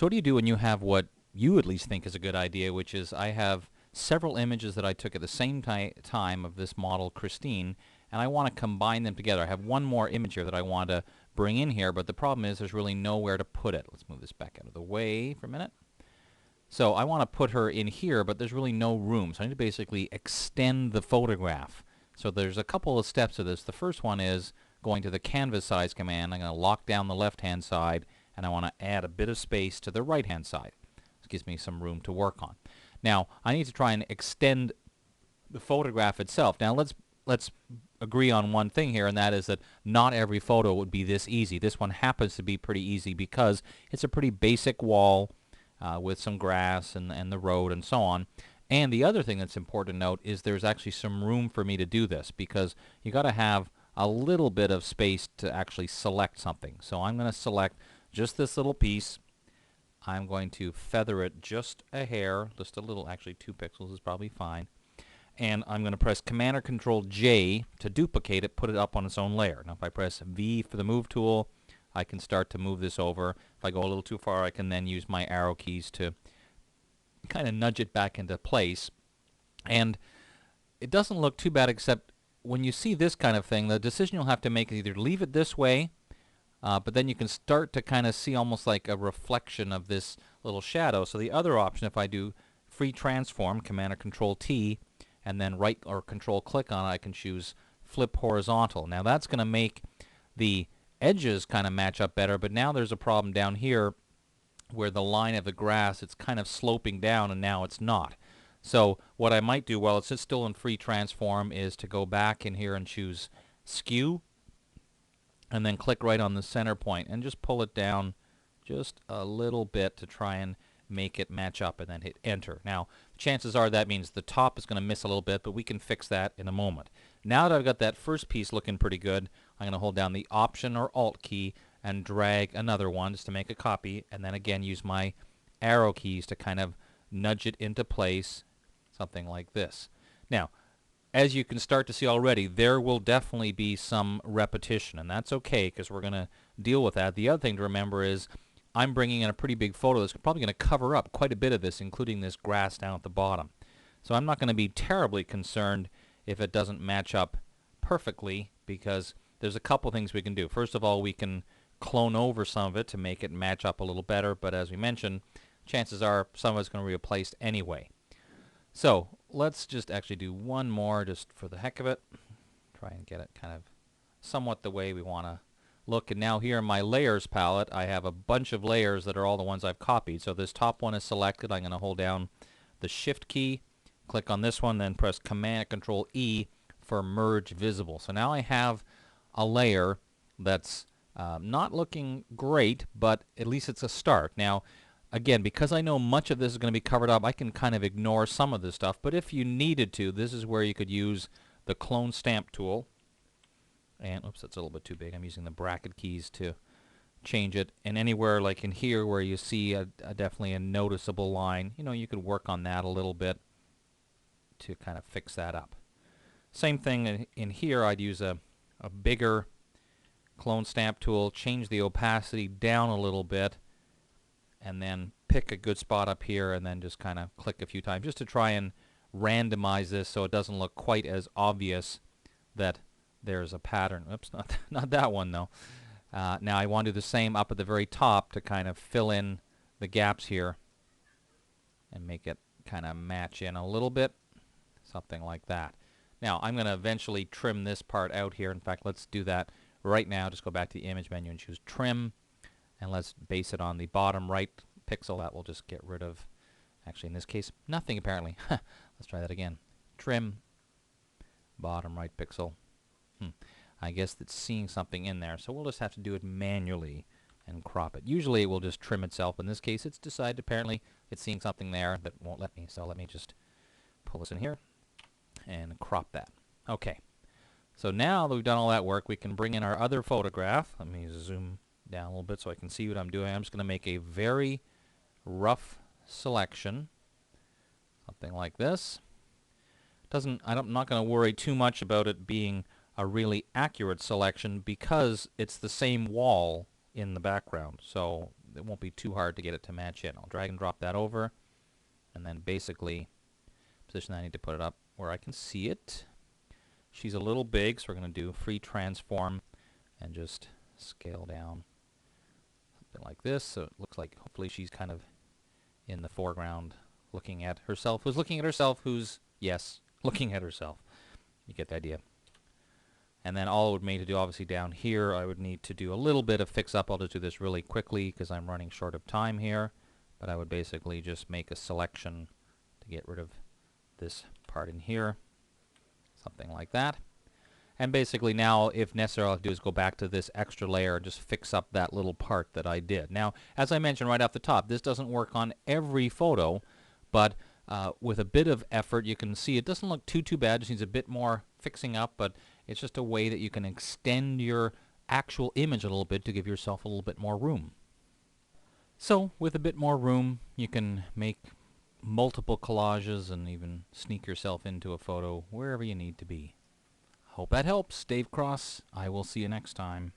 So what do you do when you have what you at least think is a good idea, which is I have several images that I took at the same time of this model, Christine, and I want to combine them together. I have one more image here that I want to bring in here, but the problem is there's really nowhere to put it. Let's move this back out of the way for a minute. So I want to put her in here, but there's really no room. So I need to basically extend the photograph. So there's a couple of steps to this. The first one is going to the canvas size command. I'm going to lock down the left-hand side, and I want to add a bit of space to the right-hand side. This gives me some room to work on. Now, I need to try and extend the photograph itself. Now, let's agree on one thing here, and that is that not every photo would be this easy. This one happens to be pretty easy because it's a pretty basic wall with some grass and the road and so on. And the other thing that's important to note is there's actually some room for me to do this, because you got to have a little bit of space to actually select something. So I'm going to select just this little piece. I'm going to feather it just a hair, just a little, actually 2 pixels is probably fine. And I'm going to press Command or Control J to duplicate it, put it up on its own layer. Now if I press V for the move tool, I can start to move this over. If I go a little too far, I can then use my arrow keys to kind of nudge it back into place. And it doesn't look too bad, except when you see this kind of thing, the decision you'll have to make is either leave it this way, but then you can start to kind of see almost like a reflection of this little shadow. So the other option, if I do free transform, Command or Control T, and then right or Control click on it, I can choose flip horizontal. Now that's going to make the edges kind of match up better, but now there's a problem down here where the line of the grass, it's kind of sloping down, and now it's not. So what I might do while it's still in free transform is to go back in here and choose skew, and then click right on the center point and just pull it down just a little bit to try and make it match up, and then hit enter. Now chances are that means the top is going to miss a little bit, but we can fix that in a moment. Now that I've got that first piece looking pretty good, I'm going to hold down the Option or Alt key and drag another one just to make a copy, and then again use my arrow keys to kind of nudge it into place, something like this. Now, as you can start to see already, there will definitely be some repetition, and that's okay because we're going to deal with that. The other thing to remember is I'm bringing in a pretty big photo that's probably going to cover up quite a bit of this, including this grass down at the bottom. So I'm not going to be terribly concerned if it doesn't match up perfectly, because there's a couple things we can do. First of all, we can clone over some of it to make it match up a little better, but as we mentioned, chances are some of it's going to be replaced anyway. So let's just actually do one more just for the heck of it. Try and get it kind of somewhat the way we want to look. And now here in my layers palette, I have a bunch of layers that are all the ones I've copied. So this top one is selected. I'm going to hold down the Shift key, click on this one, then press Command Control E for Merge Visible. So now I have a layer that's not looking great, but at least it's a start. Now again, because I know much of this is going to be covered up, I can kind of ignore some of this stuff, but if you needed to, this is where you could use the Clone Stamp tool. And oops, that's a little bit too big. I'm using the bracket keys to change it. And anywhere like in here where you see definitely a noticeable line, you know, you could work on that a little bit to kind of fix that up. Same thing in here. I'd use a bigger Clone Stamp tool, change the opacity down a little bit, and then pick a good spot up here, and then just kind of click a few times just to try and randomize this so it doesn't look quite as obvious that there's a pattern. Oops, not that one though. Now I want to do the same up at the very top to kind of fill in the gaps here and make it kind of match in a little bit, something like that. Now I'm going to eventually trim this part out here. In fact, let's do that right now. Just go back to the image menu and choose trim, and let's base it on the bottom right pixel. That will just get rid of, actually in this case, nothing apparently. Let's try that again. Trim, bottom right pixel. I guess it's seeing something in there, so we'll just have to do it manually and crop it. Usually it will just trim itself. In this case, it's decided apparently it's seeing something there that won't let me, so let me just pull this in here and crop that. Okay, so now that we've done all that work, we can bring in our other photograph. Let me zoom down a little bit so I can see what I'm doing. I'm just going to make a very rough selection, something like this. I'm not going to worry too much about it being a really accurate selection because it's the same wall in the background. So it won't be too hard to get it to match in. I'll drag and drop that over, and then basically position that. I need to put it up where I can see it. She's a little big, so we're going to do free transform and just scale down something like this. So it looks like hopefully she's kind of in the foreground looking at herself. Who's looking at herself? Who's, yes, looking at herself. You get the idea. And then all I would need to do, obviously down here, I would need to do a little bit of fix up. I'll just do this really quickly because I'm running short of time here. But I would basically just make a selection to get rid of this part in here. Something like that. And basically now, if necessary, all I have to do is go back to this extra layer and just fix up that little part that I did. Now, as I mentioned right off the top, this doesn't work on every photo, but with a bit of effort, you can see it doesn't look too bad. It just needs a bit more fixing up, but it's just a way that you can extend your actual image a little bit to give yourself a little bit more room. So, with a bit more room, you can make multiple collages and even sneak yourself into a photo wherever you need to be. Hope that helps. Dave Cross. I will see you next time.